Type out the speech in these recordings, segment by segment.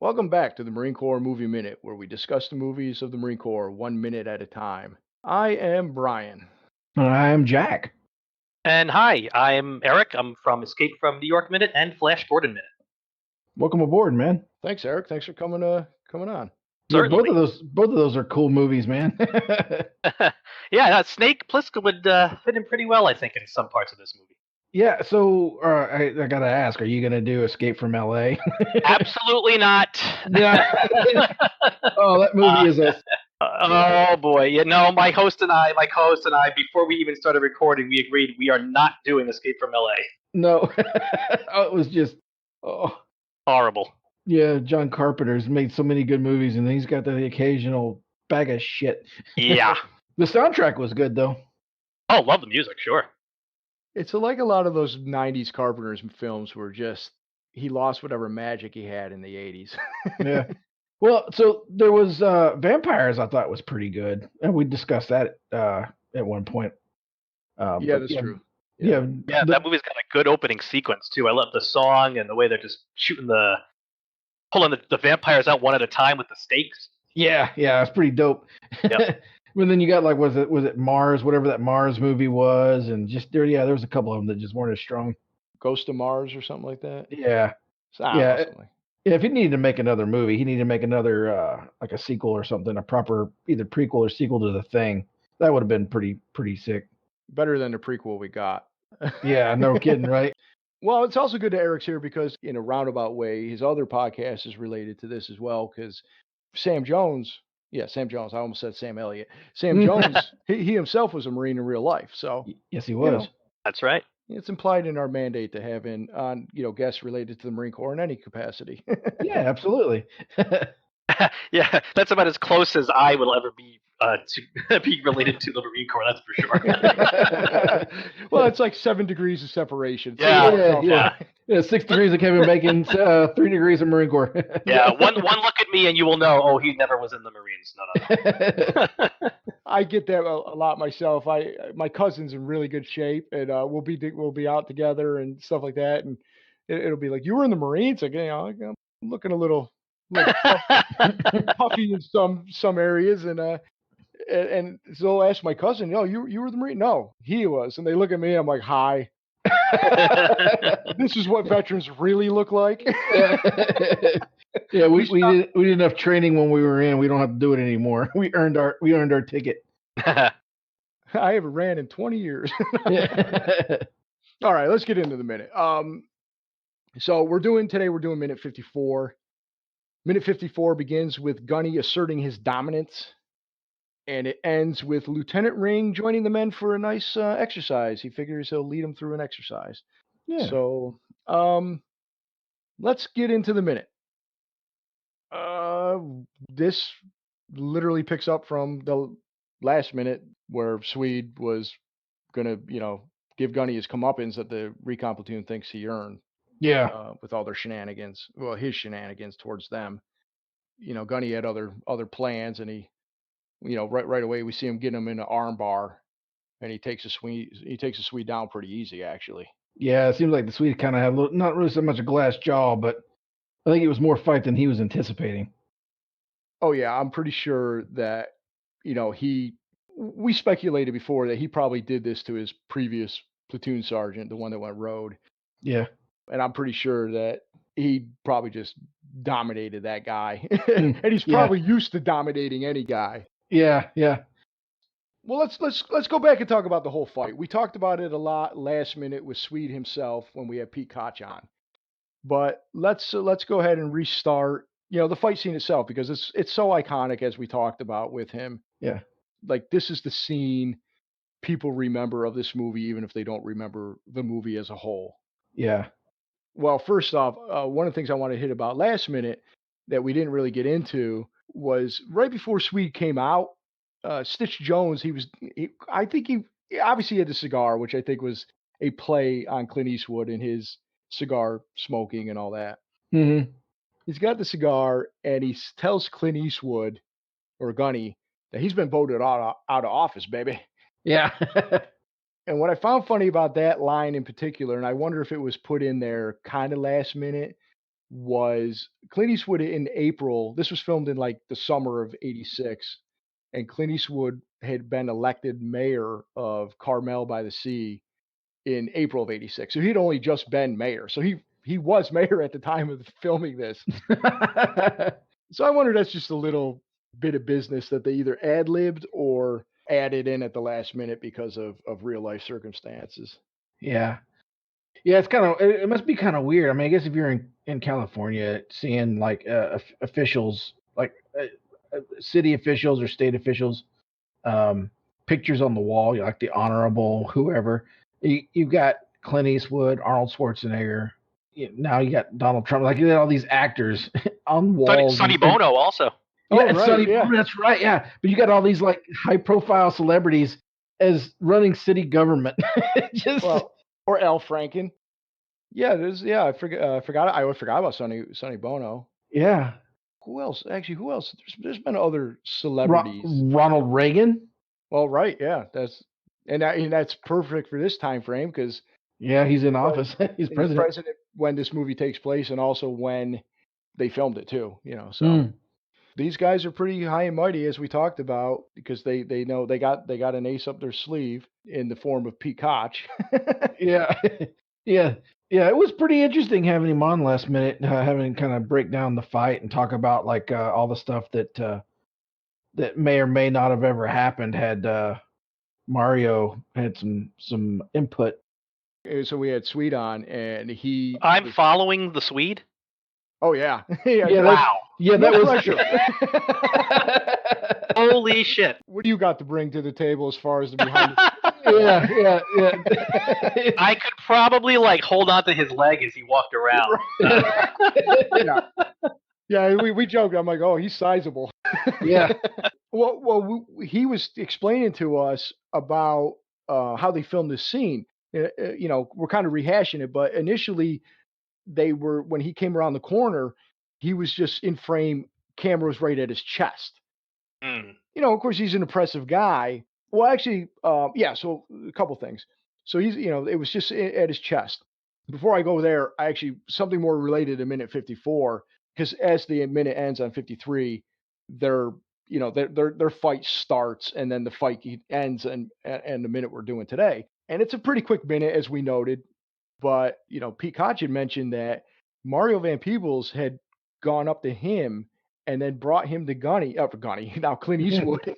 Welcome back to the Marine Corps Movie Minute, where we discuss the movies of the Marine Corps 1 minute at a time. I am Brian. I'm Jack. And hi, I'm Eric. I'm from Escape from New York Minute and Flash Gordon Minute. Welcome aboard, man. Thanks, Eric. Thanks for coming on. Yeah, both Certainly. of those are cool movies, man. Yeah, Snake Plissken would fit in pretty well, I think, in some parts of this movie. Yeah, so I gotta ask, are you gonna do Escape from L.A.? Absolutely not. Yeah. Oh, that movie is a Oh boy, my co-host and I, before we even started recording, we agreed we are not doing Escape from LA. no. Oh, it was just Horrible. Yeah, John Carpenter's made so many good movies, and he's got the occasional bag of shit. Yeah. The soundtrack was good though. Oh, love the music, sure. It's like a lot of those 90s Carpenters films were just, he lost whatever magic he had in the 80s. Yeah. Well, so there was Vampires I thought was pretty good. And we discussed that at one point. Yeah, that's true. Yeah, that movie's got a good opening sequence too. I love the song and the way they're just pulling the vampires out one at a time with the stakes. Yeah, it's pretty dope. Yep. But then you got like was it Mars, whatever that Mars movie was, and just there was a couple of them that just weren't as strong. Ghost of Mars or something like that. Yeah. Yeah. If he needed to make another movie, he needed to make another like a sequel or something, a proper either prequel or sequel to The Thing. That would have been pretty sick. Better than the prequel we got. Yeah, no kidding, right? Well, it's also good that Eric's here because, in a roundabout way, his other podcast is related to this as well. Because Sam Jones, I almost said Sam Elliott. Sam Jones, he himself was a Marine in real life. So yes, he was. That's right. It's implied in our mandate to have guests related to the Marine Corps in any capacity. Yeah, absolutely. Yeah, that's about as close as I will ever be to be related to the Marine Corps. That's for sure. Well, it's like 7 degrees of separation. Yeah. 6 degrees of Kevin Bacon, 3 degrees of Marine Corps. Yeah, one look at me and you will know. Oh, he never was in the Marines. No. I get that a lot myself. My cousin's in really good shape, and we'll be out together and stuff like that, and it'll be like, you were in the Marines. Like, I'm looking a little puffy in some areas, and so I'll ask my cousin, you were the Marine? No, he was. And they look at me, and I'm like, hi. This is what veterans really look like. Yeah, we did enough training when we were in. We don't have to do it anymore. We earned our ticket. I haven't ran in 20 years. All right, let's get into the minute. So we're doing minute 54. Minute 54 begins with Gunny asserting his dominance, and it ends with Lieutenant Ring joining the men for a nice exercise. He figures he'll lead them through an exercise. Yeah. So let's get into the minute. This literally picks up from the last minute where Swede was gonna, give Gunny his comeuppance that the recon platoon thinks he earned. Yeah. With all their shenanigans, his shenanigans towards them. Gunny had other plans, and he, right away we see him getting him in an arm bar, and he takes a Swede down pretty easy, actually. Yeah, it seems like the Swede kind of had not really so much a glass jaw, but I think it was more fight than he was anticipating. Oh yeah, I'm pretty sure that, we speculated before that he probably did this to his previous platoon sergeant, the one that went road. Yeah. And I'm pretty sure that he probably just dominated that guy. And he's probably used to dominating any guy. Yeah. Well, let's go back and talk about the whole fight. We talked about it a lot last minute with Swede himself when we had Pete Koch on. But let's go ahead and restart, the fight scene itself, because it's so iconic, as we talked about with him. Yeah. Like, this is the scene people remember of this movie, even if they don't remember the movie as a whole. Yeah. Well, first off, one of the things I want to hit about last minute that we didn't really get into was right before Swede came out, Stitch Jones, I think he obviously had a cigar, which I think was a play on Clint Eastwood and his cigar smoking and all that. Mm-hmm. He's got the cigar, and he tells Clint Eastwood, or Gunny, that he's been voted out of office, baby. Yeah. And what I found funny about that line in particular, and I wonder if it was put in there kind of last minute, was Clint Eastwood in April. This was filmed in like the summer of '86, and Clint Eastwood had been elected mayor of Carmel by the Sea in April of '86. So he'd only just been mayor. So he was mayor at the time of filming this. So I wonder that's just a little bit of business that they either ad libbed or added in at the last minute because of real life circumstances. Yeah. Yeah, it's kind of it must be kind of weird. I mean, I guess if you're in California, seeing like officials, like city officials or state officials, pictures on the wall, like the honorable whoever. You've got Clint Eastwood, Arnold Schwarzenegger. Now you got Donald Trump. Like you got all these actors on walls. Sonny Bono also. Yeah, Oh, right, Sonny yeah. Bono, that's right. Yeah, but you got all these like high-profile celebrities as running city government. Just Well, or Al Franken. Yeah, there's I forgot about Sonny Bono. yeah. Who else? Actually, who else? There's been other celebrities. Ronald Reagan. Well, right, yeah, and that's perfect for this time frame because Yeah, he's in office. He's president. when this movie takes place, and also when they filmed it too. So these guys are pretty high and mighty, as we talked about, because they know they got an ace up their sleeve in the form of Pete Koch. Yeah, yeah, yeah. It was pretty interesting having him on last minute, having kind of break down the fight and talk about like all the stuff that may or may not have ever happened had Mario had some input. So we had Swede on, and I'm following the Swede. Oh yeah, Yeah, Wow. Yeah, that no was. pressure. Holy shit. What do you got to bring to the table as far as the behind? Yeah. I could probably like hold on to his leg as he walked around. Yeah, we joked. I'm like, oh, he's sizable. Yeah. Well, he was explaining to us about how they filmed this scene. We're kind of rehashing it, but initially when he came around the corner, he was just in frame. Camera was right at his chest. Mm. Of course, he's an impressive guy. Well, actually, yeah. So a couple things. So he's, it was just at his chest. Before I go there, something more related to minute 54, because as the minute ends on 53, their fight starts, and then the fight ends, and the minute we're doing today, and it's a pretty quick minute, as we noted. But Pete Koch had mentioned that Mario Van Peebles had gone up to him and then brought him to Gunny, now Clint Eastwood,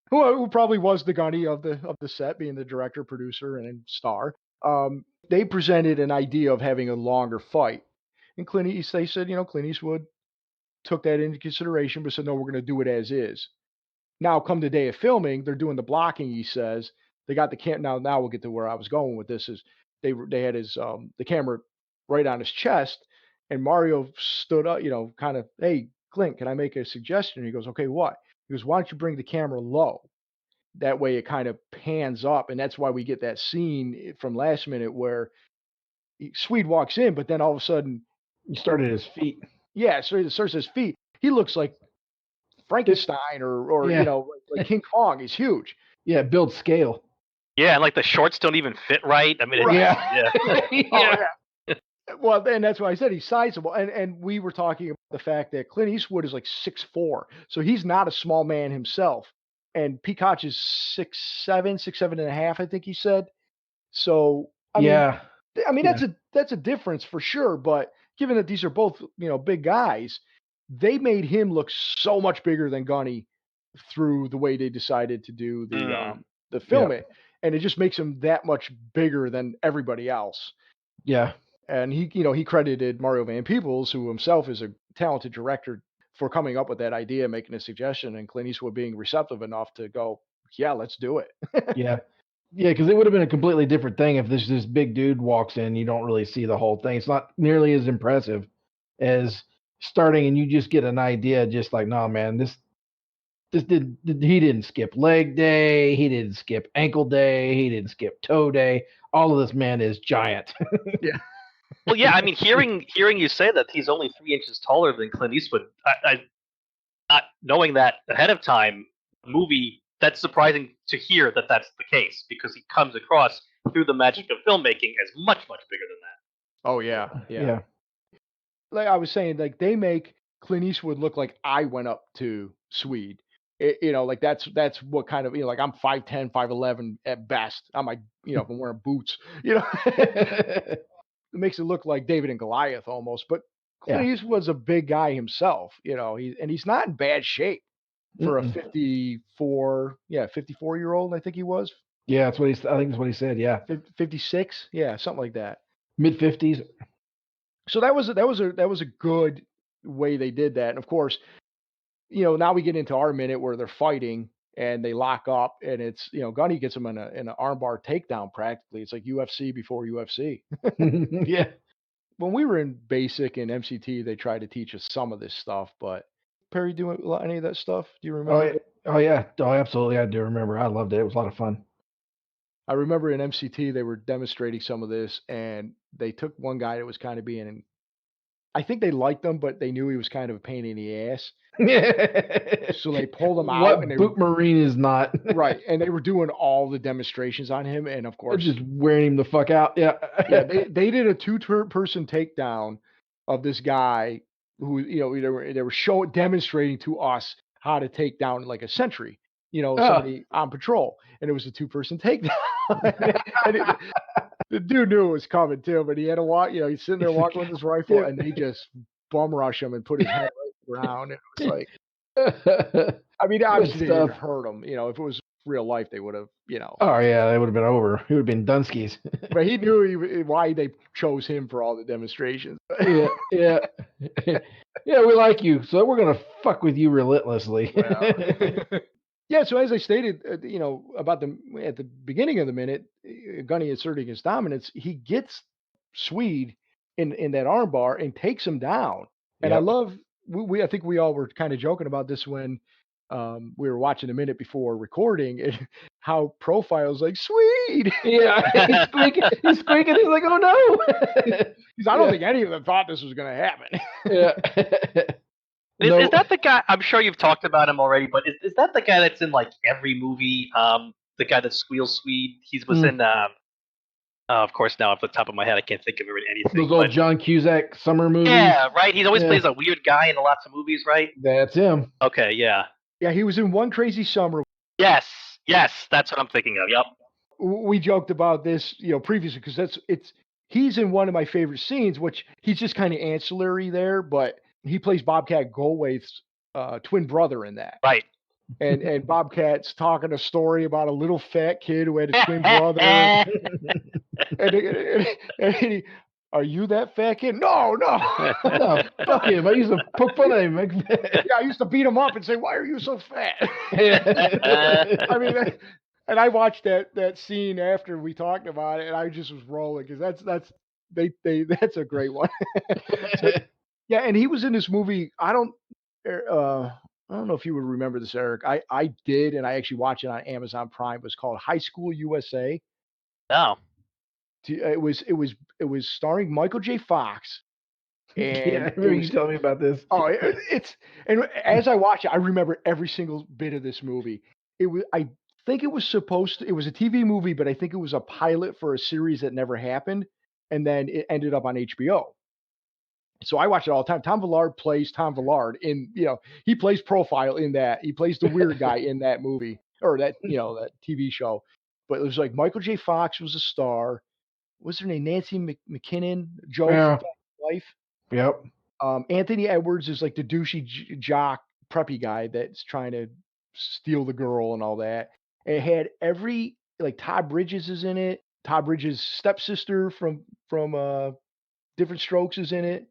who probably was the Gunny of the set, being the director, producer, and star. They presented an idea of having a longer fight, and they said, Clint Eastwood took that into consideration, but said, no, we're going to do it as is. Now, come the day of filming, they're doing the blocking. He says they got the cam. Now we'll get to where I was going with this. Is they had his the camera right on his chest, and Mario stood up, kind of, hey, Clint, can I make a suggestion? He goes, okay, what? He goes, why don't you bring the camera low? That way it kind of pans up, and that's why we get that scene from last minute where Swede walks in, but then all of a sudden He started his feet. Yeah, so it starts his feet. He looks like Frankenstein or Yeah. like King Kong. He's huge. Yeah, build scale. Yeah, and like the shorts don't even fit right. I mean, it's, Yeah. Oh, yeah. Well, and that's why I said he's sizable. And we were talking about the fact that Clint Eastwood is like 6'4", so he's not a small man himself. And Pete Koch is 6'7", 6'7.5", I think he said. So I mean that's a difference for sure. But given that these are both big guys, they made him look so much bigger than Gunny through the way they decided to do the film it, and it just makes him that much bigger than everybody else. Yeah. And he credited Mario Van Peebles, who himself is a talented director, for coming up with that idea, making a suggestion, and Clint Eastwood being receptive enough to go, yeah, let's do it. Yeah, because it would have been a completely different thing if this big dude walks in. You don't really see the whole thing. It's not nearly as impressive as starting, and you just get an idea. Just like, no, man, he didn't skip leg day. He didn't skip ankle day. He didn't skip toe day. All of this man is giant. Yeah. Well, yeah. I mean, hearing you say that he's only 3 inches taller than Clint Eastwood, I not knowing that ahead of time, movie. That's surprising to hear that that's the case, because he comes across through the magic of filmmaking as much bigger than that. Oh yeah. like I was saying, like they make Clint Eastwood look like I went up to Swede. Like that's what kind of like I'm 5'10", 5'11" at best. I'm like if I'm wearing boots, it makes it look like David and Goliath almost. But Clint Eastwood's a big guy himself, he's not in bad shape for a 54-year-old. I think he was. Yeah, I think that's what he said. Yeah, 56. Yeah, something like that. Mid-50s. So that was a good way they did that. And of course, now we get into our minute where they're fighting and they lock up, and it's Gunny gets him in an armbar takedown practically. It's like UFC before UFC. Yeah. When we were in basic and MCT, they tried to teach us some of this stuff, but Perry doing any of that stuff? Do you remember? Oh yeah. Oh, absolutely. I do remember. I loved it. It was a lot of fun. I remember in MCT they were demonstrating some of this, and they took one guy that was kind of being. I think they liked him, but they knew he was kind of a pain in the ass. So they pulled him out. What boot marine is not. Right. And they were doing all the demonstrations on him. And of course, just wearing him the fuck out. Yeah. Yeah. They did a 2-person takedown of this guy who, they were demonstrating to us how to take down like a sentry, somebody on patrol. And it was a 2-person takedown. And the dude knew it was coming too, but he had to walk, he's sitting there walking with his rifle, and they just bum rush him and put his head right around. And it was like, I mean, obviously they didn't hurt him. If it was real life, they would have, Oh yeah, they would have been over. He would have been Dunskies. But he knew why they chose him for all the demonstrations. Yeah. Yeah, we like you, so we're gonna fuck with you relentlessly. Well. Yeah, so as I stated, about at the beginning of the minute, Gunny asserting his dominance, he gets Swede in that armbar and takes him down. And I love, I think we all were kind of joking about this when we were watching a minute before recording, and how Profile's like, Swede! Yeah, he's squeaking. He's like, oh no! I don't think any of them thought this was going to happen. Yeah. Is that the guy? I'm sure you've talked about him already, but is that the guy that's in like every movie? The guy that squeals Swede. He was in. Of course, now off the top of my head, I can't think of anything. Those old John Cusack summer movies. Yeah, right. He always plays a weird guy in lots of movies, right? That's him. Okay, yeah. Yeah, he was in One Crazy Summer. Yes, that's what I'm thinking of. Yep. We joked about this, previously, because he's in one of my favorite scenes, which he's just kind of ancillary there, but he plays Bobcat Goldthwait's twin brother in that. Right. And Bobcat's talking a story about a little fat kid who had a twin brother. and are you that fat kid? No. No, fuck him. I used to poke fun at him. Yeah, I used to beat him up and say, "Why are you so fat?" I mean, and I watched that scene after we talked about it, and I just was rolling because that's a great one. Yeah, and he was in this movie. I don't know if you would remember this, Eric. I did, and I actually watched it on Amazon Prime. It was called High School USA. Oh. It was starring Michael J. Fox. And yeah, I remember you telling me about this. Oh, and as I watch it, I remember every single bit of this movie. I think it was it was a TV movie, but I think it was a pilot for a series that never happened, and then it ended up on HBO. So I watch it all the time. Tom Villard plays Tom Villard he plays Profile in that. He plays the weird guy in that movie, or that TV show. But it was like Michael J. Fox was a star. What's her name? Nancy McKinnon, Joe from Life. Yep. Anthony Edwards is like the douchey jock preppy guy that's trying to steal the girl and all that. And it had Todd Bridges is in it. Todd Bridges' stepsister from Different Strokes is in it.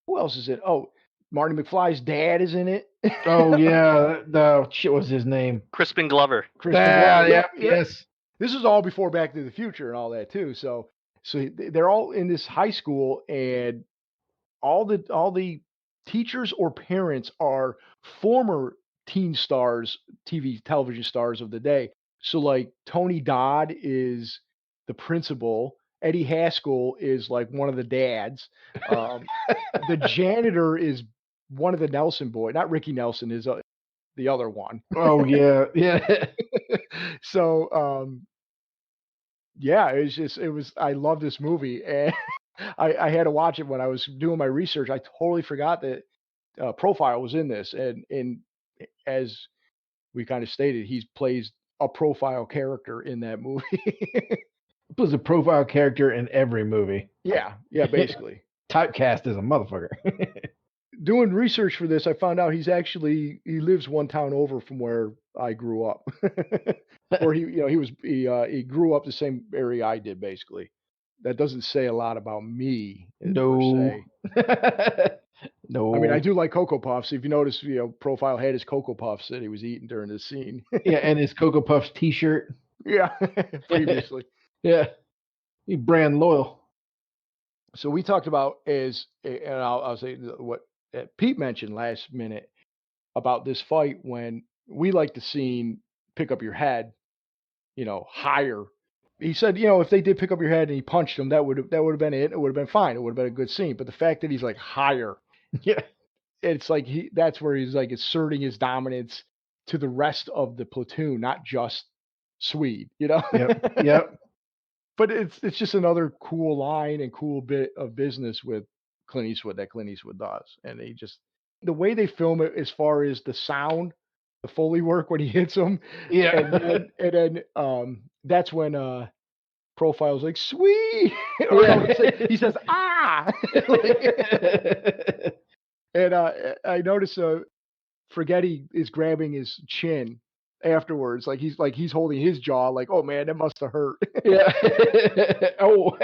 Who else is in it? Oh, Marty McFly's dad is in it. Oh yeah, the shit was his name? Crispin Glover. Yeah. Yes. This is all before Back to the Future and all that too. So they're all in this high school, and all the teachers or parents are former teen stars, television stars of the day. So like Tony Dodd is the principal. Eddie Haskell is like one of the dads. The janitor is one of the Nelson boys. Not Ricky Nelson, is the other one. Oh yeah. So yeah, it was I love this movie, and I had to watch it when I was doing my research. I totally forgot that Profile was in this, and as we kind of stated, he plays a Profile character in that movie. He was a profile character in every movie. Yeah, basically. Typecast as a motherfucker. Doing research for this, I found out he lives one town over from where I grew up, or he grew up the same area I did, basically. That doesn't say a lot about me, No. per se. No. I mean, I do like Cocoa Puffs. If you notice, Profile had his Cocoa Puffs that he was eating during the scene. Yeah, and his Cocoa Puffs T-shirt. Yeah, previously. Yeah, he brand loyal. So we talked about and I'll say what Pete mentioned last minute about this fight when we like the scene pick up your head, higher. He said, if they did pick up your head and he punched him, that would have been it. It would have been fine. It would have been a good scene. But the fact that he's like higher, Yeah, it's like that's where he's like asserting his dominance to the rest of the platoon, not just Swede, Yep. But it's just another cool line and cool bit of business with Clint Eastwood that Clint Eastwood does. And the way they film it as far as the sound, the Foley work when he hits him. Yeah. And then that's when Profile's like, sweet. He says, ah. And I noticed Forgetti is grabbing his chin afterwards, like he's holding his jaw, like, oh man, that must have hurt. Yeah. Oh.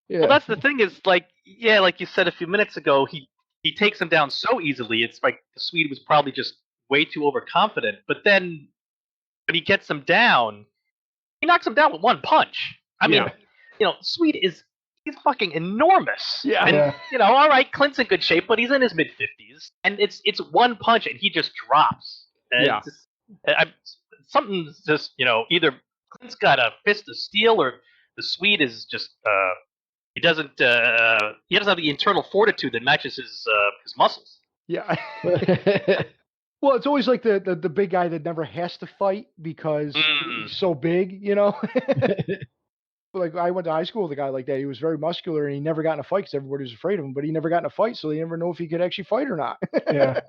Yeah. Well, that's the thing is, like you said a few minutes ago, he takes him down so easily. It's like the Swede was probably just way too overconfident. But then when he gets him down, he knocks him down with one punch. I mean, Swede he's fucking enormous. Yeah. And, all right, Clint's in good shape, but he's in his mid-50s. And it's one punch, and he just drops. And something's just, either Clint's got a fist of steel or the Swede is just, he doesn't have the internal fortitude that matches his muscles. Yeah. Well, it's always like the big guy that never has to fight because he's so big, Like I went to high school with a guy like that. He was very muscular and he never got in a fight because everybody was afraid of him. But he never got in a fight, so they never know if he could actually fight or not. Yeah.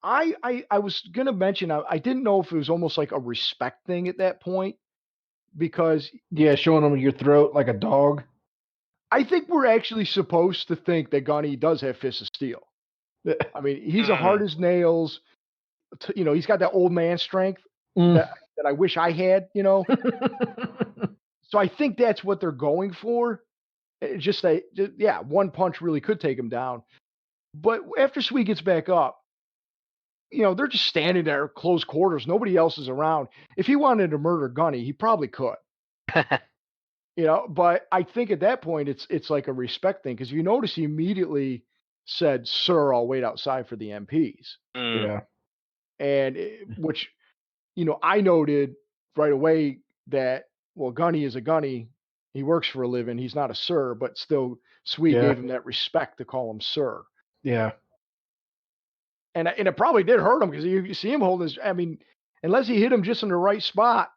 I was gonna mention I didn't know if it was almost like a respect thing at that point because showing him your throat like a dog. I think we're actually supposed to think that Gunny does have fists of steel. I mean, he's a hard as nails. He's got that old man strength that I wish I had. So I think that's what they're going for. Just one punch really could take him down. But after Swede gets back up, they're just standing there, close quarters. Nobody else is around. If he wanted to murder Gunny, he probably could. But I think at that point it's like a respect thing because you notice he immediately said, "Sir, I'll wait outside for the MPs." Yeah, and which I noted right away that Gunny is a Gunny. He works for a living. He's not a sir, but still, Swede gave him that respect to call him sir. Yeah, and it probably did hurt him because you see him hold his. I mean, unless he hit him just in the right spot,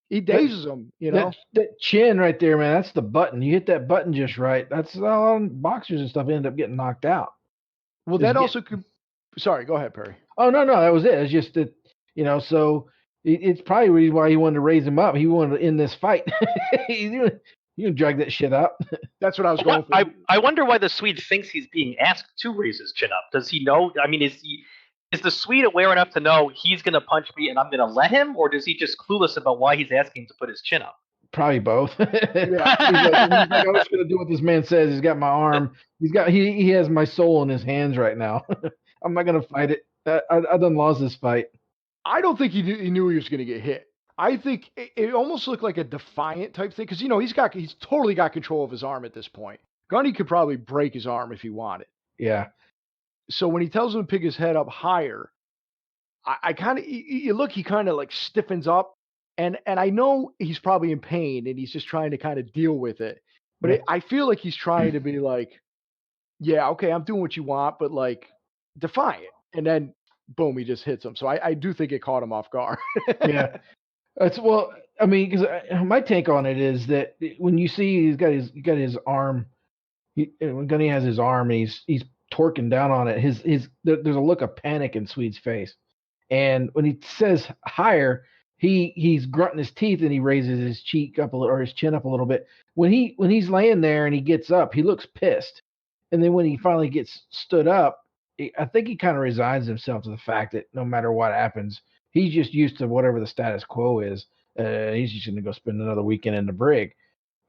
he dazes him. That chin right there, man. That's the button. You hit that button just right. That's how boxers and stuff end up getting knocked out. Well, that also could. Sorry, go ahead, Perry. Oh no, that was it. It's just that so it's probably why he wanted to raise him up. He wanted to end this fight. You can drag that shit up. That's what I was going for. I wonder why the Swede thinks he's being asked to raise his chin up. Does he know? I mean, is the Swede aware enough to know he's going to punch me and I'm going to let him, or does he just clueless about why he's asking to put his chin up? Probably both. He's like, I'm just going to do what this man says. He's got my arm. He has my soul in his hands right now. I'm not going to fight it. I done lost this fight. I don't think he knew he was going to get hit. I think it almost looked like a defiant type thing because he's totally got control of his arm at this point. Gunny could probably break his arm if he wanted. Yeah. So when he tells him to pick his head up higher, I kind of he kind of like stiffens up, and I know he's probably in pain and he's just trying to kind of deal with it. But I feel like he's trying to be like, yeah, okay, I'm doing what you want, but like defiant. And then boom, he just hits him. So I do think it caught him off guard. Yeah. I mean, because my take on it is that when you see he's got his arm, when Gunny has his arm and he's torquing down on it, there's a look of panic in Swede's face, and when he says higher, he's grunting his teeth and he raises his cheek up a little or his chin up a little bit. When he's laying there and he gets up, he looks pissed, and then when he finally gets stood up, I think he kind of resigns himself to the fact that no matter what happens, he's just used to whatever the status quo is. He's just going to go spend another weekend in the brig.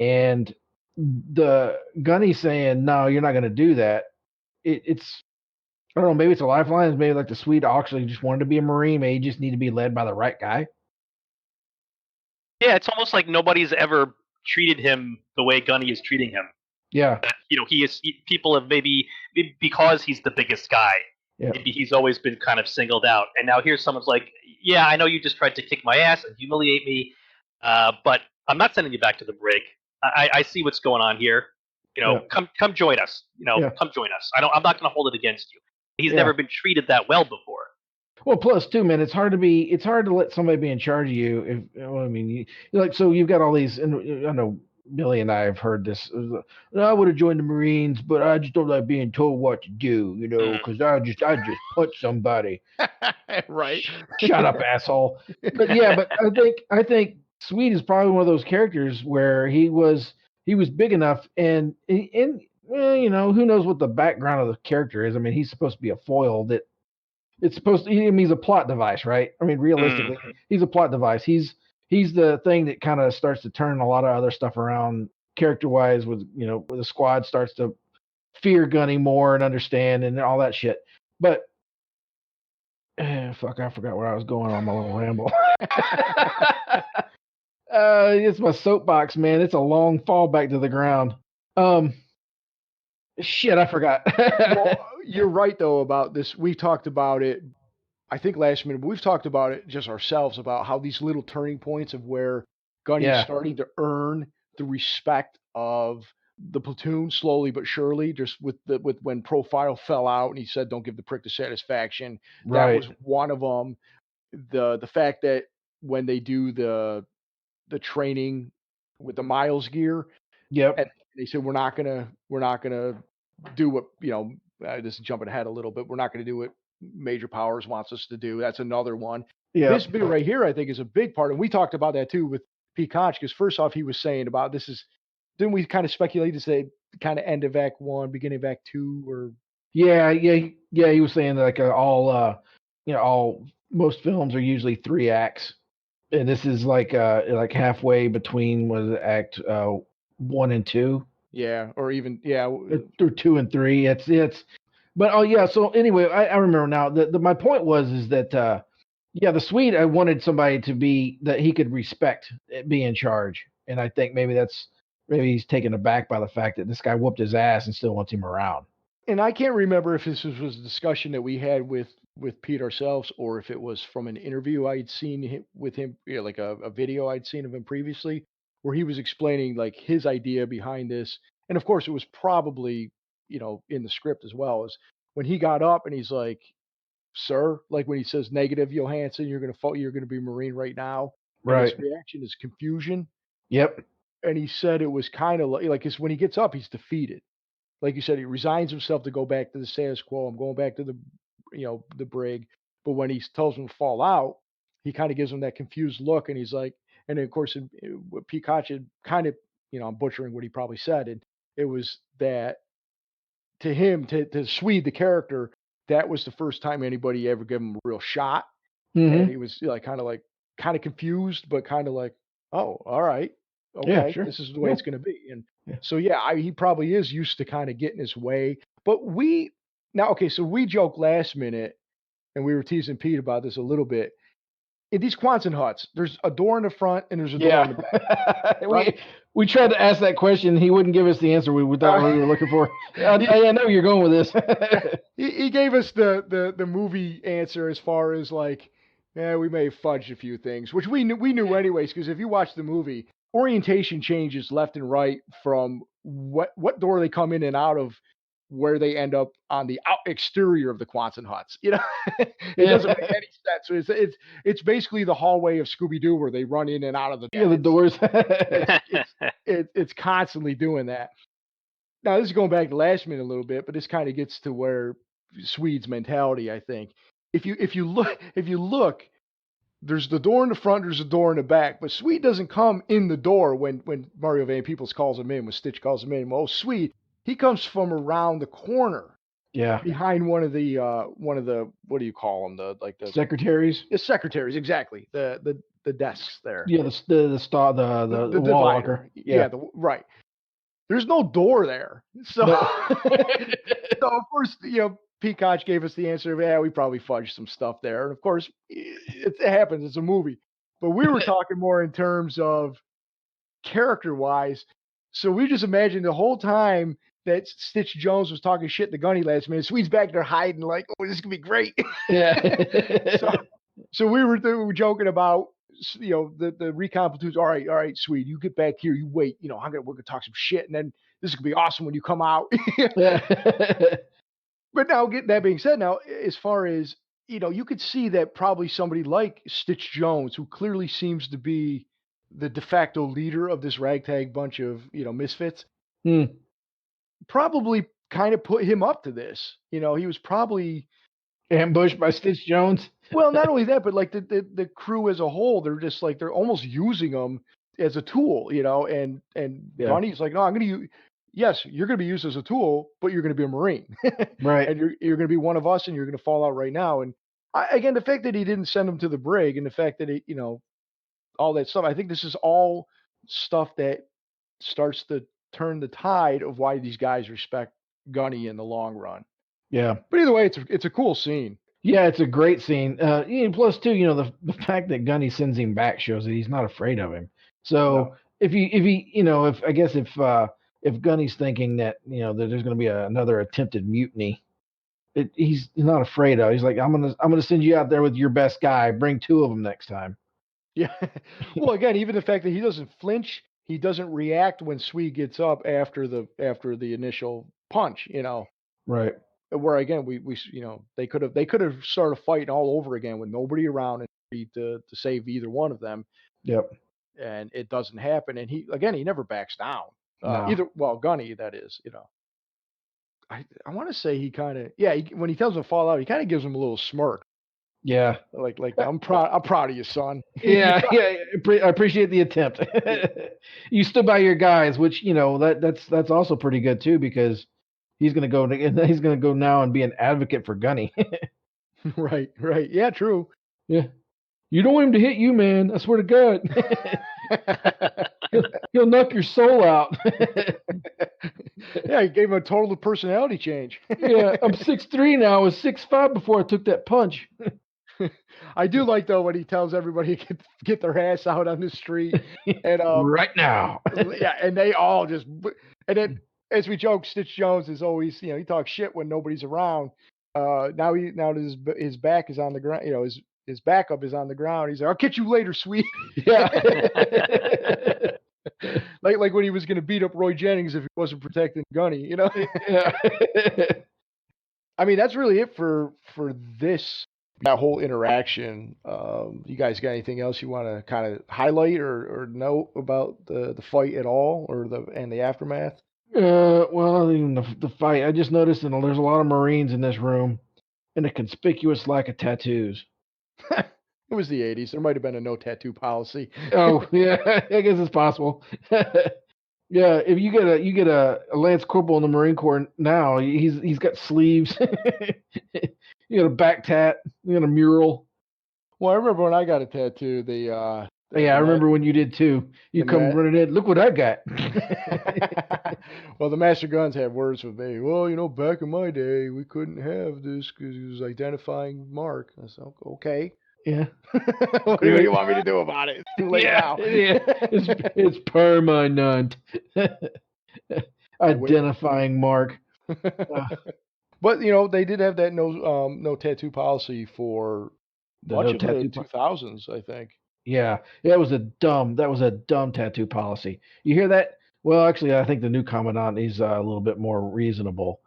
And the Gunny saying, "No, you're not going to do that." It's I don't know. Maybe it's a lifeline. Maybe like the Swede actually just wanted to be a Marine. Maybe he just need to be led by the right guy. Yeah, it's almost like nobody's ever treated him the way Gunny is treating him. Yeah. People have maybe because he's the biggest guy. Yeah. Maybe he's always been kind of singled out, and now here's someone's like, "Yeah, I know you just tried to kick my ass and humiliate me, but I'm not sending you back to the brig. I see what's going on here. Come join us. Come join us. I'm not going to hold it against you." He's never been treated that well before. Well, plus too, man, it's hard to let somebody be in charge of you. So you've got all these, and I know Billy and I have heard this. I would have joined the Marines, but I just don't like being told what to do, because I just punch somebody. Right. Shut up, asshole. But yeah, but I think Swede is probably one of those characters where he was big enough, and who knows what the background of the character is. I mean, he's supposed to be a foil that. It's supposed to. He's a plot device, right? I mean, realistically, he's a plot device. He's the thing that kind of starts to turn a lot of other stuff around character-wise. Where the squad starts to fear Gunny more and understand and all that shit. But fuck, I forgot where I was going on my little ramble. It's my soapbox, man. It's a long fall back to the ground. Shit, I forgot. Well, you're right though about this. We talked about it, I think last minute, but we've talked about it just ourselves about how these little turning points of where Gunny is starting to earn the respect of the platoon slowly but surely. Just with when Profile fell out and he said, "Don't give the prick the satisfaction." Right. That was one of them. The fact that when they do the training with the Miles gear, and they said we're not gonna do what this is jumping ahead a little bit. We're not gonna do what Major Powers wants us to do. That's another one. Yeah. This bit right here, I think, is a big part, and we talked about that too with Pete Koch, because first off, he was saying about this is. Didn't we kind of speculate to say kind of end of Act 1, beginning of Act 2, or? Yeah. He was saying that most films are usually 3 acts, and this is like halfway between Act 1 and 2. Yeah, or even or 2 and 3. It's. But so anyway, I remember now. My point is that the Swede, I wanted somebody to be that he could respect, be in charge, and I think maybe he's taken aback by the fact that this guy whooped his ass and still wants him around. And I can't remember if this was a discussion that we had with Pete ourselves, or if it was from an interview I'd seen with him, like a video I'd seen of him previously, where he was explaining like his idea behind this. And of course, it was probably in the script as well, is when he got up and he's like, "Sir," like when he says negative, Johansson, you're gonna be Marine right now. Right. His reaction is confusion. Yep. And he said it was kind of like when he gets up, he's defeated. Like you said, he resigns himself to go back to the status quo. I'm going back to the brig. But when he tells him to fall out, he kind of gives him that confused look, and he's like, and then of course, Pete Koch had kind of, I'm butchering what he probably said, and it was that to him, to Swede, the character, that was the first time anybody ever gave him a real shot, and he was kind of confused, but kind of like, oh, all right, okay, yeah, sure. This is the way it's going to be, and so he probably is used to kind of getting his way. But so we joked last minute, and we were teasing Pete about this a little bit. In these Quonset huts, there's a door in the front and there's a door in the back. Right? We tried to ask that question. He wouldn't give us the answer we thought we were looking for. I know you're going with this. He gave us the movie answer as far as like, we may have fudged a few things, which we knew anyways, because if you watch the movie, orientation changes left and right from what door they come in and out of where they end up on the exterior of the Quonset huts. You know, it doesn't make any sense. So it's basically the hallway of Scooby Doo where they run in and out of the the doors. It's constantly doing that. Now this is going back to last minute a little bit, but this kind of gets to where Swede's mentality, I think. If you look, there's the door in the front, there's a door in the back, but Swede doesn't come in the door when Mario Van Peebles calls him in, when Stitch calls him in. Oh, Swede, he comes from around the corner. Yeah. Behind one of the what do you call them? The secretaries? The secretaries, exactly. The desks there. Yeah, the wall locker. Yeah, right. There's no door there. So so of course, Peacock gave us the answer of, yeah, we probably fudged some stuff there. And of course, it happens. It's a movie. But we were talking more in terms of character-wise. So we just imagined the whole time that Stitch Jones was talking shit to Gunny last minute, Swede's back there hiding like, oh, this is going to be great. Yeah. so we were joking about, the recon platoons. All right, Swede, you get back here. You wait. We're going to talk some shit. And then this is going to be awesome when you come out. But now, that being said, now, as far as, you could see that probably somebody like Stitch Jones, who clearly seems to be the de facto leader of this ragtag bunch of, misfits, probably kind of put him up to this. He was probably ambushed by Stitch Jones. Well, not only that, but like the crew as a whole, they're just like, they're almost using him as a tool, and Gunny's like, no, I'm going to use. Yes, you're going to be used as a tool, but you're going to be a Marine. Right. And you're going to be one of us, and you're going to fall out right now. And again, the fact that he didn't send him to the brig, and the fact that all that stuff, I think this is all stuff that starts to turn the tide of why these guys respect Gunny in the long run. Yeah. But either way, it's a cool scene. Yeah, it's a great scene. Plus, too, the fact that Gunny sends him back shows that he's not afraid of him. So if Gunny's thinking that that there's going to be another attempted mutiny, he's not afraid of. He's like, I'm gonna send you out there with your best guy. Bring 2 of them next time. Yeah. Well, again, even the fact that he doesn't flinch, he doesn't react when Swede gets up after the initial punch. Right. Where again, we they could have started fighting all over again with nobody around and to save either one of them. Yep. And it doesn't happen. And he never backs down. No. Gunny, that is, I want to say he kind of, when he tells him to fall out, he kind of gives him a little smirk. Yeah. Like I'm proud of you, son. Yeah. I appreciate the attempt. You stood by your guys, which, that's also pretty good too, because he's going to go now and be an advocate for Gunny. Right. Yeah, true. Yeah. You don't want him to hit you, man. I swear to God. He'll knock your soul out. Yeah, he gave him a total personality change. Yeah, I'm 6'3" now. I was 6'5" before I took that punch. I do like, though, when he tells everybody to get their ass out on the street. And right now. Yeah, and they all just... And then, as we joke, Stitch Jones is always, he talks shit when nobody's around. Now his back is on the ground, his backup is on the ground. He's like, I'll catch you later, Swede. Yeah. like when he was going to beat up Roy Jennings if he wasn't protecting Gunny, Yeah. I mean, that's really it for that whole interaction. You guys got anything else you want to kind of highlight or note about the fight at all, or the aftermath? Well, other than the fight, I just noticed that there's a lot of Marines in this room and a conspicuous lack of tattoos. It was the 80s. There might have been a no tattoo policy. Oh, yeah. I guess it's possible. Yeah, if you get a Lance Corporal in the Marine Corps now, he's got sleeves. You got a back tat. You got a mural. Well, I remember when I got a tattoo. I remember when you did too. You come running in. Look what I got. Well, the Master Guns had words with me. Well, back in my day, we couldn't have this because it was identifying mark. I said, okay. Yeah. What do you want me to do about it? It's too late now. Yeah. It's permanent. Identifying mark. But they did have that no tattoo policy for much of the 2000s, I think. Yeah, that was a dumb tattoo policy. You hear that? Well, actually, I think the new commandant is a little bit more reasonable.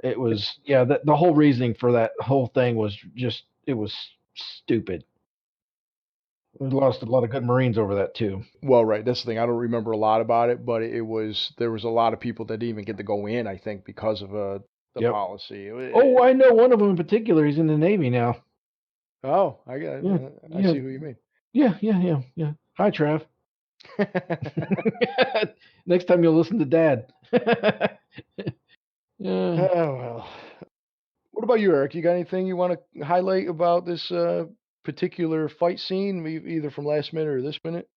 It was the whole reasoning for that whole thing was just it was stupid. We lost a lot of good Marines over that too. Well, right. That's the thing. I don't remember a lot about it, but there was a lot of people that didn't even get to go in. I think because of the Yep. policy. Oh, I know one of them in particular. He's in the Navy now. Oh, Yeah, I see who you mean. Yeah. Hi, Trav. Next time you'll listen to Dad. Yeah. Oh well. What about you, Eric? You got anything you want to highlight about this particular fight scene, either from last minute or this minute?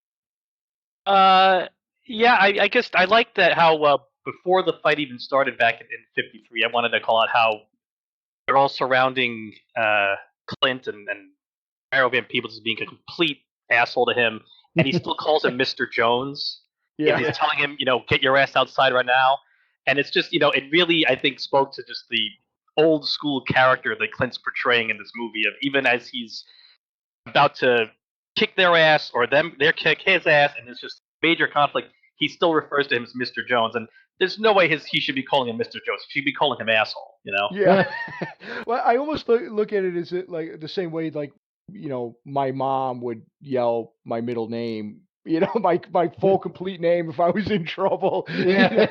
Yeah, I guess I like that how before the fight even started back in '53, I wanted to call out how they're all surrounding Clint and Arrowband people just being a complete asshole to him, and he still calls him Mr. Jones. Yeah. And he's telling him, get your ass outside right now. And it's just, it really, I think, spoke to just the old school character that Clint's portraying in this movie. Of even as he's about to kick their ass or they're kick his ass, and it's just major conflict, he still refers to him as Mr. Jones. And there's no way he should be calling him Mr. Jones. He should be calling him asshole. Yeah. Well, I almost look at it as like the same way, like, my mom would yell my middle name, my full complete name if I was in trouble. Yeah.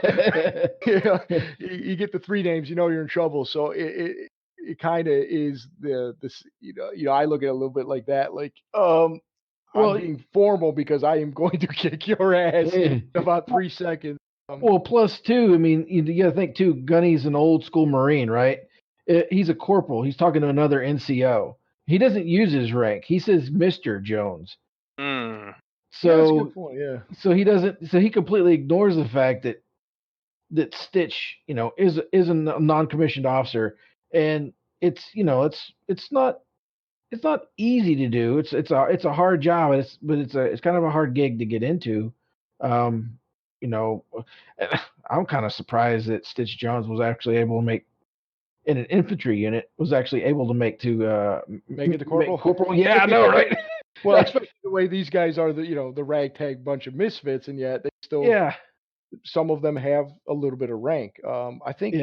You get the three names, you're in trouble. So it kind of is this, I look at it a little bit like that, like, I'm being formal because I am going to kick your ass in about 3 seconds. Well, plus too, I mean, you got to think too. Gunny's an old school Marine, right? He's a corporal. He's talking to another NCO. He doesn't use his rank. He says Mr. Jones. Mm. So that's a good point, yeah. So he doesn't. So he completely ignores the fact that Stitch, is a non-commissioned officer, and it's not easy to do. It's a hard job. It's kind of a hard gig to get into. I'm kind of surprised that Stitch Jones was actually able to make in an infantry unit make it to corporal. Corporal, yeah, I know, right? Well, especially the way these guys are, the ragtag bunch of misfits, and yet they still, some of them have a little bit of rank. I think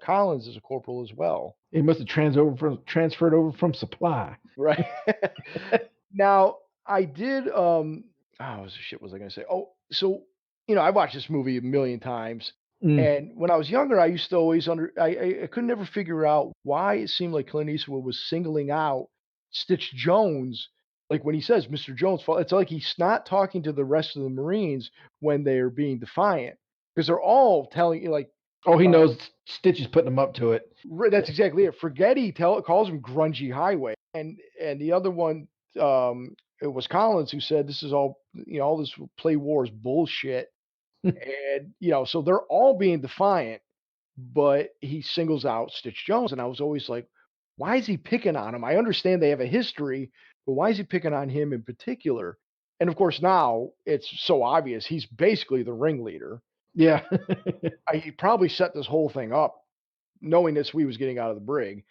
Collins is a corporal as well. He must have transferred over from supply, right? Now I did. Shit was I going to say? Oh, so I watched this movie a million times. And when I was younger, I used to always I could never figure out why it seemed like Clint Eastwood was singling out Stitch Jones. Like when he says Mr. Jones, it's like he's not talking to the rest of the Marines when they're being defiant, because they're all telling you, like, oh, he knows Stitch is putting him up to it. That's exactly it. Forgetty calls him Grungy Highway, and the other one, it was Collins who said this is all all this play war is bullshit. And so they're all being defiant, but he singles out Stitch Jones, and I was always like, why is he picking on him? I understand they have a history, but why is he picking on him in particular? And of course now it's so obvious he's basically the ringleader. Yeah. He probably set this whole thing up knowing that Swede was getting out of the brig.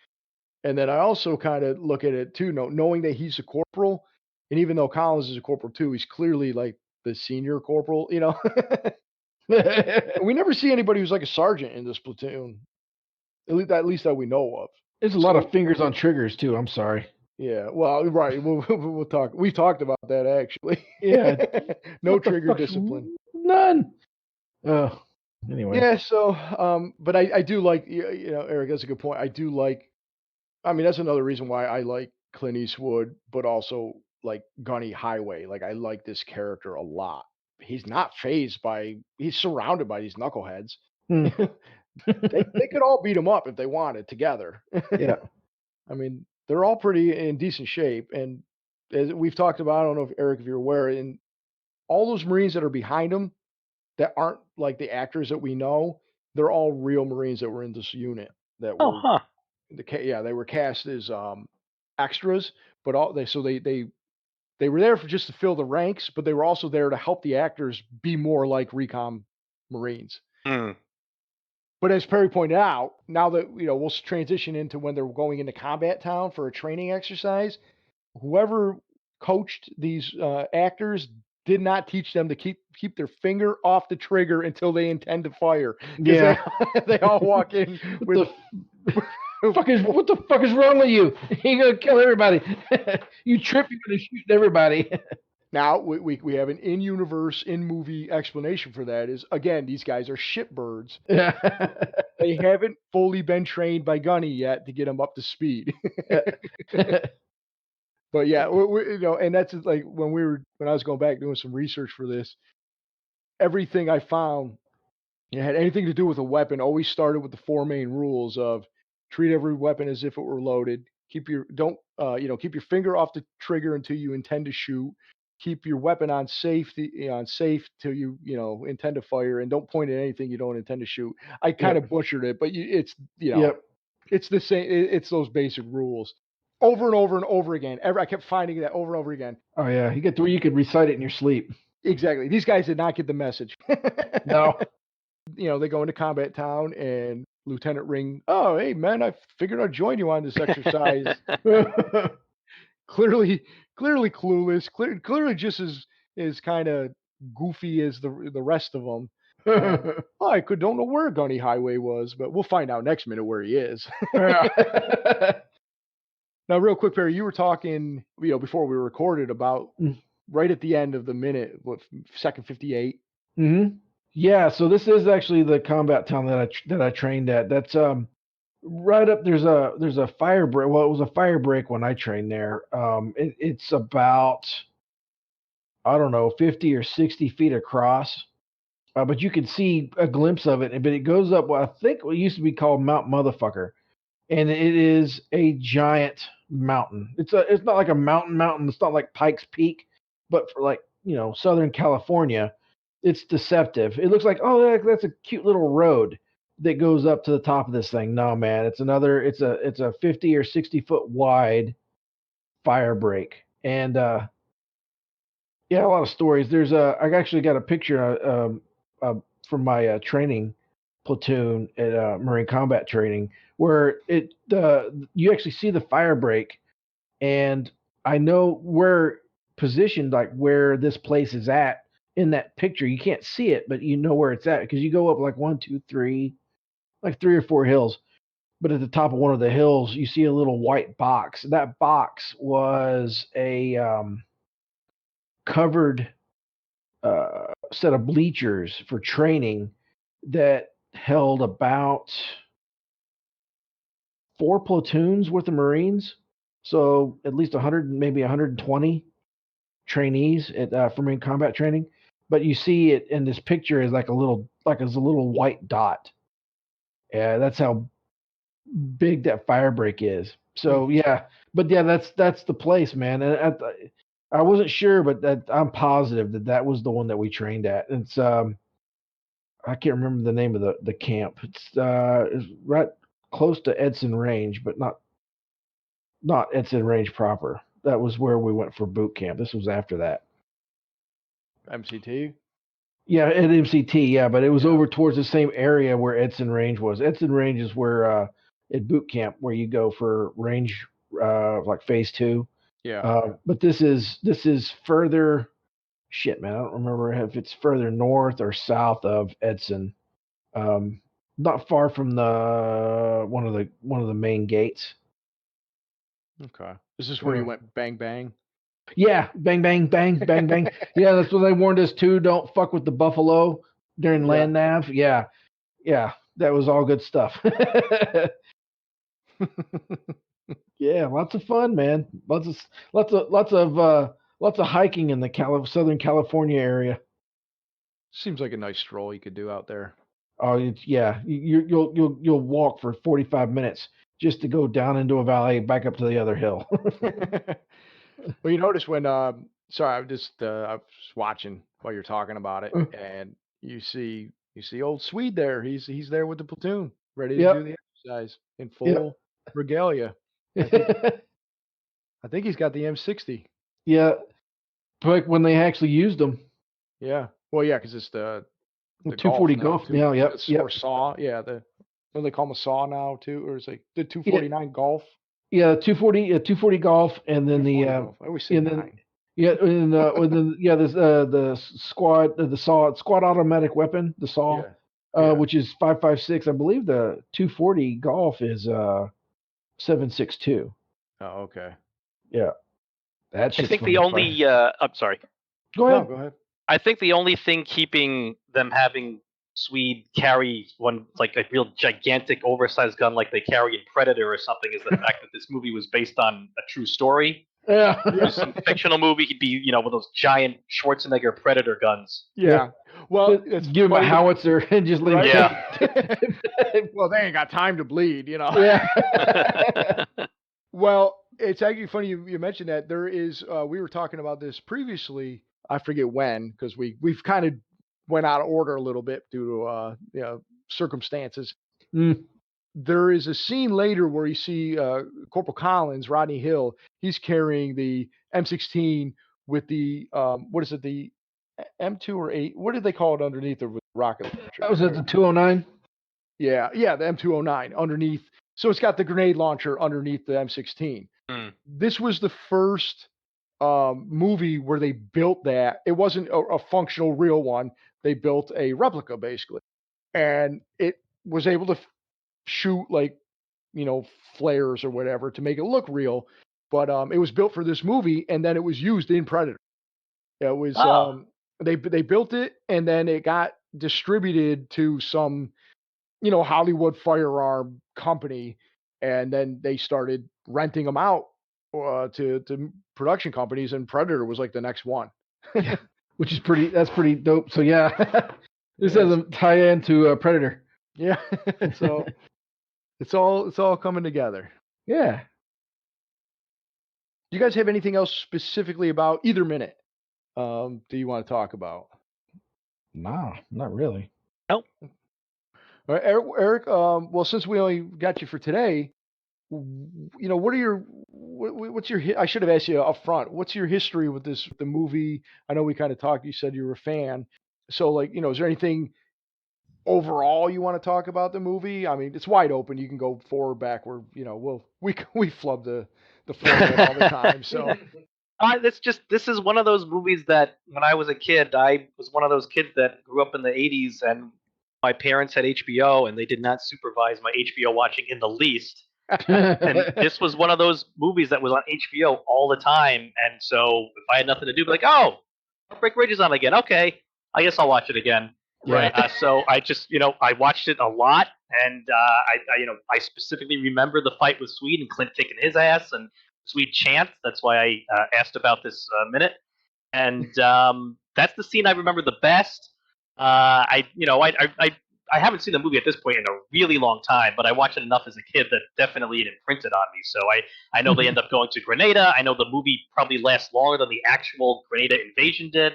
And then I also kind of look at it too, knowing that he's a corporal, and even though Collins is a corporal too, he's clearly like the senior corporal, We never see anybody who's like a sergeant in this platoon, at least that we know of. There's a lot of fingers on triggers too. I'm sorry. Yeah, well, right. We'll talk. We've talked about that actually. Yeah. No trigger discipline. None. Anyway. Yeah. So, but I do like, Eric. That's a good point. I do like. I mean, that's another reason why I like Clint Eastwood, but also like Gunny Highway. Like I like this character a lot. He's not phased by. He's surrounded by these knuckleheads. They could all beat him up if they wanted together. Yeah. I mean, they're all pretty in decent shape, and as we've talked about, I don't know if Eric, if you're aware, in all those Marines that are behind him that aren't like the actors that we know, they're all real Marines that were in this unit that were they were cast as extras, but they were there for just to fill the ranks, but they were also there to help the actors be more like recon Marines. But as Perry pointed out, now that we'll transition into when they're going into combat town for a training exercise, whoever coached these actors did not teach them to keep their finger off the trigger until they intend to fire. Yeah. They all walk in with. What the fuck is wrong with you? You're gonna kill everybody. You trip, you're gonna shoot everybody. Now we have an in-universe, in-movie explanation for that. Is again, these guys are shitbirds. They haven't fully been trained by Gunny yet to get them up to speed. But yeah, and that's like when I was going back doing some research for this. Everything I found had anything to do with a weapon always started with the 4 main rules of treat every weapon as if it were loaded. Keep your finger off the trigger until you intend to shoot. Keep your weapon on safe till you intend to fire, and don't point at anything you don't intend to shoot. I kind of butchered it, but it's it's the same. It's those basic rules over and over and over again. I kept finding that over and over again. Oh yeah, you get to where you could recite it in your sleep. Exactly. These guys did not get the message. No. They go into Combat Town and Lieutenant Ring, oh, hey, man, I figured I'd join you on this exercise. Clearly clueless, clearly just as kind of goofy as the rest of them. I don't know where Gunny Highway was, but we'll find out next minute where he is. Now, real quick, Perry, you were talking, before we recorded about right at the end of the minute, second 58. Mm-hmm. Yeah, so this is actually the combat town that I trained at. That's right up. There's a fire break. Well, it was a fire break when I trained there. It's about, I don't know, 50 or 60 feet across, but you can see a glimpse of it. But it goes up. Well, I think what used to be called Mount Motherfucker, and it is a giant mountain. It's not like a mountain. It's not like Pikes Peak, but for Southern California. It's deceptive. It looks like, oh, that's a cute little road that goes up to the top of this thing. No, man, it's a 50 or 60 foot wide fire break. And a lot of stories. I actually got a picture from my training platoon at Marine Combat Training where you actually see the fire break, and I know where positioned, like where this place is at. In that picture, you can't see it, but you know where it's at because you go up like 1, 2, 3, like 3 or 4 hills. But at the top of one of the hills, you see a little white box. That box was a covered set of bleachers for training that held about 4 platoons worth of Marines. So at least 100, maybe 120 trainees for Marine Combat Training. But you see it in this picture as like a little white dot. Yeah, that's how big that fire break is. So that's the place, man. And I wasn't sure, but I'm positive that was the one that we trained at. It's I can't remember the name of the camp. It's right close to Edson Range, but not Edson Range proper. That was where we went for boot camp. This was after that. MCT? Yeah, at MCT, yeah, but it was over towards the same area where Edson Range was. Edson Range is where at boot camp where you go for range like phase 2. Yeah. But this is further. Shit, man, I don't remember if it's further north or south of Edson. Not far from one of the main gates. Okay. Is this where you went bang bang? Yeah, bang bang bang bang bang. Yeah, that's what they warned us too. Don't fuck with the buffalo during land nav. Yeah, that was all good stuff. Yeah, lots of fun, man. Lots of hiking in the Southern California area. Seems like a nice stroll you could do out there. Oh, you'll walk for 45 minutes just to go down into a valley, back up to the other hill. Well, you notice when sorry, I was watching while you're talking about it, and you see old Swede there. He's there with the platoon, ready to do the exercise in full regalia. I think he's got the M60. Yeah, like when they actually used them. Yeah. Well, yeah, because it's the 240 Golf. Yeah, yep. Or saw. Yeah, what do they call them, a saw now too, or is it the 249 Golf? Yeah, 240 Golf, and then the I always say 9. Yeah, the squad automatic weapon, the saw, Yeah. which is 5.56. I believe the 240 golf is 7.62. Oh, okay. Yeah, that I shit's think fun the to fire. only I'm sorry. Go No, ahead. go ahead. I think the only thing keeping them having Swede carry one like a real gigantic oversized gun like they carry in Predator or something is the fact that this movie was based on a true story. Yeah. If it was some fictional movie, he'd be, one of those giant Schwarzenegger Predator guns. Yeah. Well, it's Give him a funny howitzer and just leave. Right? Yeah. Well, they ain't got time to bleed, Yeah. Well, it's actually funny you mentioned that. There is, we were talking about this previously. I forget when, because we've kind of went out of order a little bit due to circumstances. Mm. There is a scene later where you see Corporal Collins, Rodney Hill. He's carrying the M16 with the what is it, the M2 or 8? What did they call it underneath the rocket launcher? That was at the 209. Yeah, the M209 underneath. So it's got the grenade launcher underneath the M16. This was the first movie where they built that. It wasn't a functional real one. They built a replica basically, and it was able to shoot like flares or whatever to make it look real. But it was built for this movie, and then it was used in Predator. It was they built it, and then it got distributed to some Hollywood firearm company, and then they started renting them out to production companies, and Predator was like the next one. Yeah, which is that's pretty dope. So yeah, this doesn't tie into Predator. Yeah, so it's all coming together. Yeah. Do you guys have anything else specifically about either minute? Do you want to talk about? Nah, not really. Nope. All right, Eric, well, since we only got you for today, what are your what's your I should have asked you up front. What's your history with the movie? I know we kind of talked. You said you were a fan. So, is there anything overall you want to talk about the movie? I mean, it's wide open. You can go forward, backward. We flub the format all the time. So. This is one of those movies that when I was a kid, I was one of those kids that grew up in the 80s, and my parents had HBO, and they did not supervise my HBO watching in the least. And this was one of those movies that was on HBO all the time, and so if I had nothing to do, I'd be like, oh, Heartbreak Ridge is on again. Okay, I guess I'll watch it again. Right. So I just, I watched it a lot, and I specifically remember the fight with Swede and Clint kicking his ass and Swede chant. That's why I asked about this minute, and that's the scene I remember the best. I haven't seen the movie at this point in a really long time, but I watched it enough as a kid that definitely it imprinted on me. So I know they end up going to Grenada. I know the movie probably lasts longer than the actual Grenada invasion did.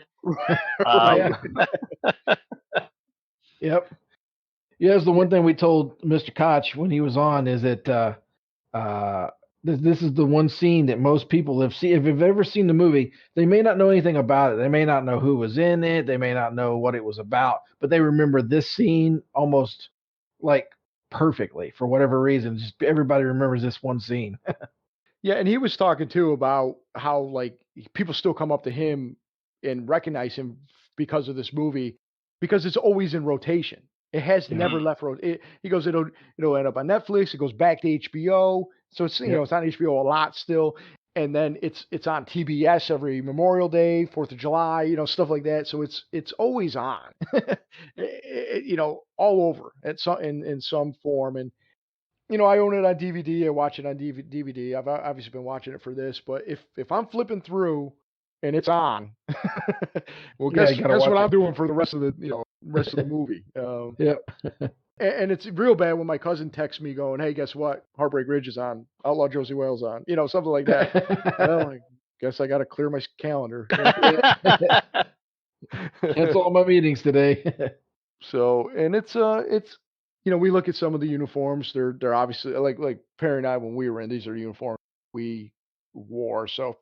Yep. Yeah, it's the one thing we told Mr. Koch when he was on is that this is the one scene that most people have seen. If they've ever seen the movie, they may not know anything about it. They may not know who was in it. They may not know what it was about, but they remember this scene almost like perfectly for whatever reason. Just everybody remembers this one scene. Yeah, and he was talking too about how like people still come up to him and recognize him because of this movie because it's always in rotation. It has never left he goes, it'll end up on Netflix. It goes back to HBO. So it's it's on HBO a lot still, and then it's on TBS every Memorial Day, 4th of July, stuff like that. So it's always on, all over in some form. And I own it on DVD. I watch it on DVD. I've obviously been watching it for this, but if I'm flipping through and it's on, well, guess what I'm doing for the rest of the movie. Yep. And it's real bad when my cousin texts me going, "Hey, guess what? Heartbreak Ridge is on. Outlaw Josie Wales on. Something like that." Well, I guess I got to clear my calendar. Cancel all my meetings today. So, and it's we look at some of the uniforms. They're obviously like Perry and I when we were in. These are uniforms we wore, so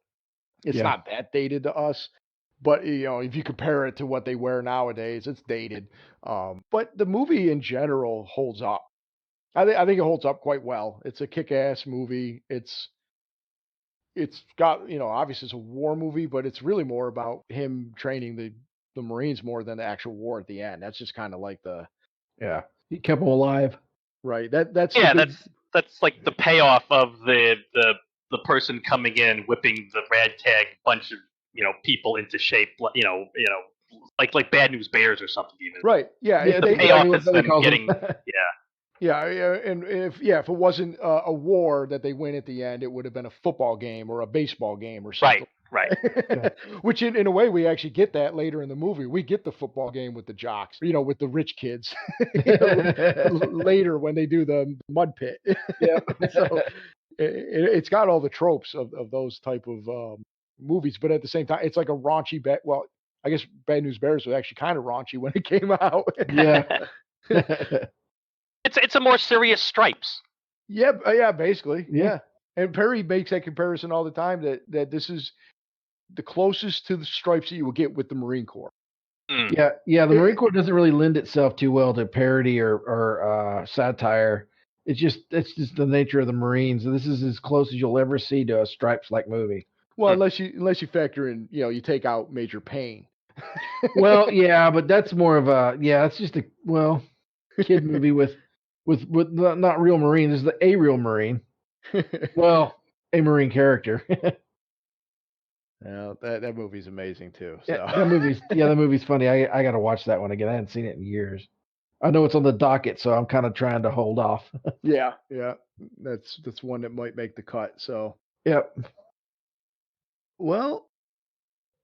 it's not that dated to us. But if you compare it to what they wear nowadays, it's dated. But the movie in general holds up. I think it holds up quite well. It's a kick-ass movie. It's it's got, obviously it's a war movie, but it's really more about him training the Marines more than the actual war at the end. That's just kind of like he kept them alive. right. That's Yeah, the big, that's like the payoff of the person coming in, whipping the ragtag bunch of people into shape. Like Bad News Bears or something. Even right. Yeah, Yeah, the they, payoff what is Billy them calls getting. them. Yeah, and if it wasn't a war that they win at the end, it would have been a football game or a baseball game or something. right. Which in a way we actually get that later in the movie. We get the football game with the jocks, with the rich kids later when they do the mud pit. Yeah. So it's got all the tropes of those type of movies, but at the same time, it's like a raunchy bet. Well, I guess Bad News Bears was actually kind of raunchy when it came out. Yeah. It's a more serious Stripes. Yeah, basically. Yeah. Yeah. And Perry makes that comparison all the time that this is the closest to the Stripes that you will get with the Marine Corps. Yeah. The Marine Corps doesn't really lend itself too well to parody or satire. It's just the nature of the Marines. This is as close as you'll ever see to a Stripes-like movie. Well, unless you factor in, you take out Major Payne. Well, yeah, but that's more of it's just a kid movie with not real Marines. It's a real Marine. Well, a Marine character. Well, that movie's amazing too. So. Yeah, that movie's funny. I got to watch that one again. I hadn't seen it in years. I know it's on the docket, so I'm kind of trying to hold off. Yeah, that's one that might make the cut. So, yep. Well,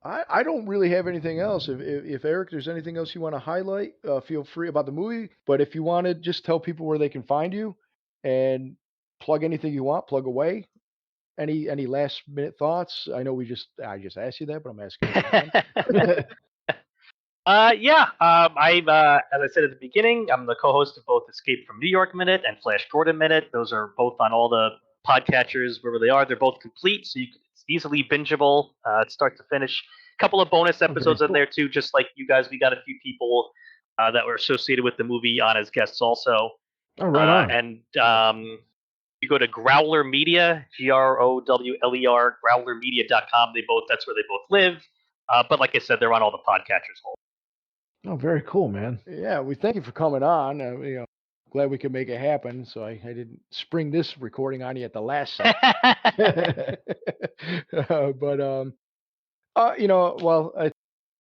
I don't really have anything else. If Eric, there's anything else you want to highlight, feel free about the movie. But if you want to just tell people where they can find you and plug anything you want, plug away. Any last minute thoughts? I know I just asked you that, but I'm asking you again. As I said at the beginning, I'm the co-host of both Escape from New York Minute and Flash Gordon Minute. Those are both on all the podcatchers wherever they are. They're both complete, so it's easily bingeable, start to finish. A couple of bonus episodes in there too, just like you guys. We got a few people that were associated with the movie on as guests also. Oh, right on. And you go to Growler Media, GROWLER, growlermedia.com. That's where they both live. But like I said, they're on all the podcatchers. Oh, very cool, man. Yeah, we thank you for coming on. Glad we could make it happen. So I didn't spring this recording on you at the last second.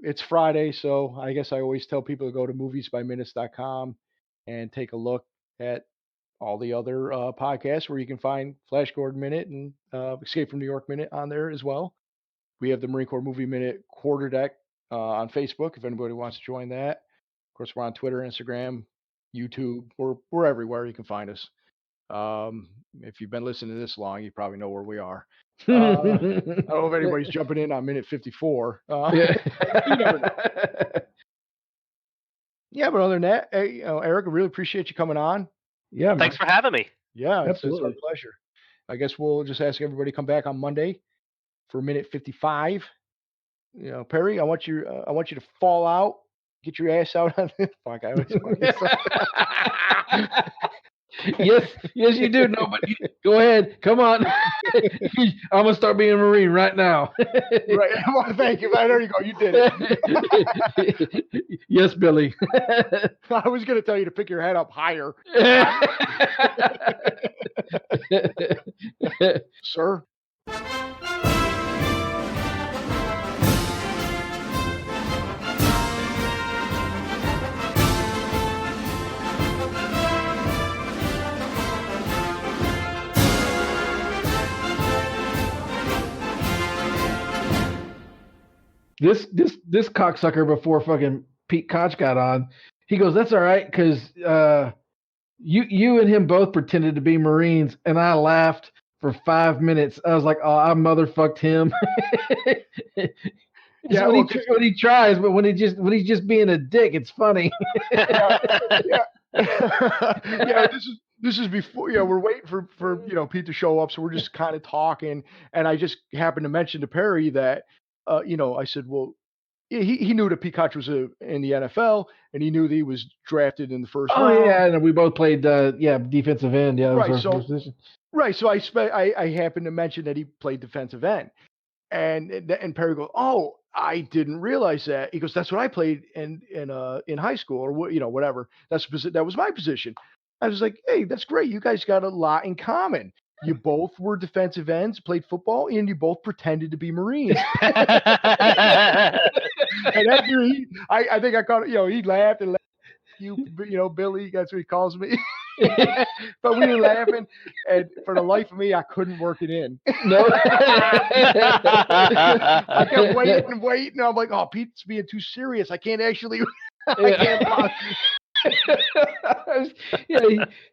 It's Friday, so I guess I always tell people to go to moviesbyminutes.com and take a look at all the other podcasts where you can find Flash Gordon Minute and Escape from New York Minute on there as well. We have the Marine Corps Movie Minute Quarter Deck on Facebook if anybody wants to join that. Of course, we're on Twitter, Instagram, YouTube. We're everywhere. You can find us. If you've been listening to this long, you probably know where we are. I don't know if anybody's jumping in on minute 54. You never know. Yeah, but other than that, hey, Eric, I really appreciate you coming on. Yeah, thanks for having me. Yeah, it's absolutely. our pleasure. I guess we'll just ask everybody to come back on Monday for minute 55. Perry, I want you to fall out, get your ass out on this. Fuck, I always yes, you do. No, but go ahead. Come on. I'm gonna start being a Marine right now. Right. Well, thank you. There you go. You did it. Yes, Billy. I was gonna tell you to pick your head up higher. Sir. This cocksucker before fucking Pete Koch got on, he goes, "That's all right, because you and him both pretended to be Marines," and I laughed for 5 minutes. I was like, "Oh, I motherfucked him." Yeah, when he tries, but when he's just being a dick, it's funny. Yeah. This is before. Yeah, we're waiting for Pete to show up, so we're just kind of talking, and I just happened to mention to Perry that. I said, well, he knew that Pete Koch was in the NFL, and he knew that he was drafted in the first round. Oh, yeah, and we both played, defensive end. Yeah, that right. was our position. Right. So I happened to mention that he played defensive end, and Perry goes, "Oh, I didn't realize that." He goes, "That's what I played in high school, or whatever. That was my position." I was like, "Hey, that's great. You guys got a lot in common. You both were defensive ends, played football, and you both pretended to be Marines." And after I think I caught it. He laughed and laughed. Billy. That's what he calls me. But we were laughing, and for the life of me, I couldn't work it in. No. I kept waiting. I'm like, "Oh, Pete's being too serious. I can't actually. I can't."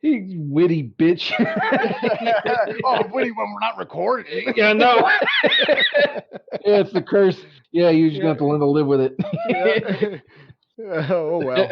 He's witty bitch. Witty when we're not recording. Yeah, no. Yeah, it's the curse. Yeah, you just have to learn to live with it. Oh well.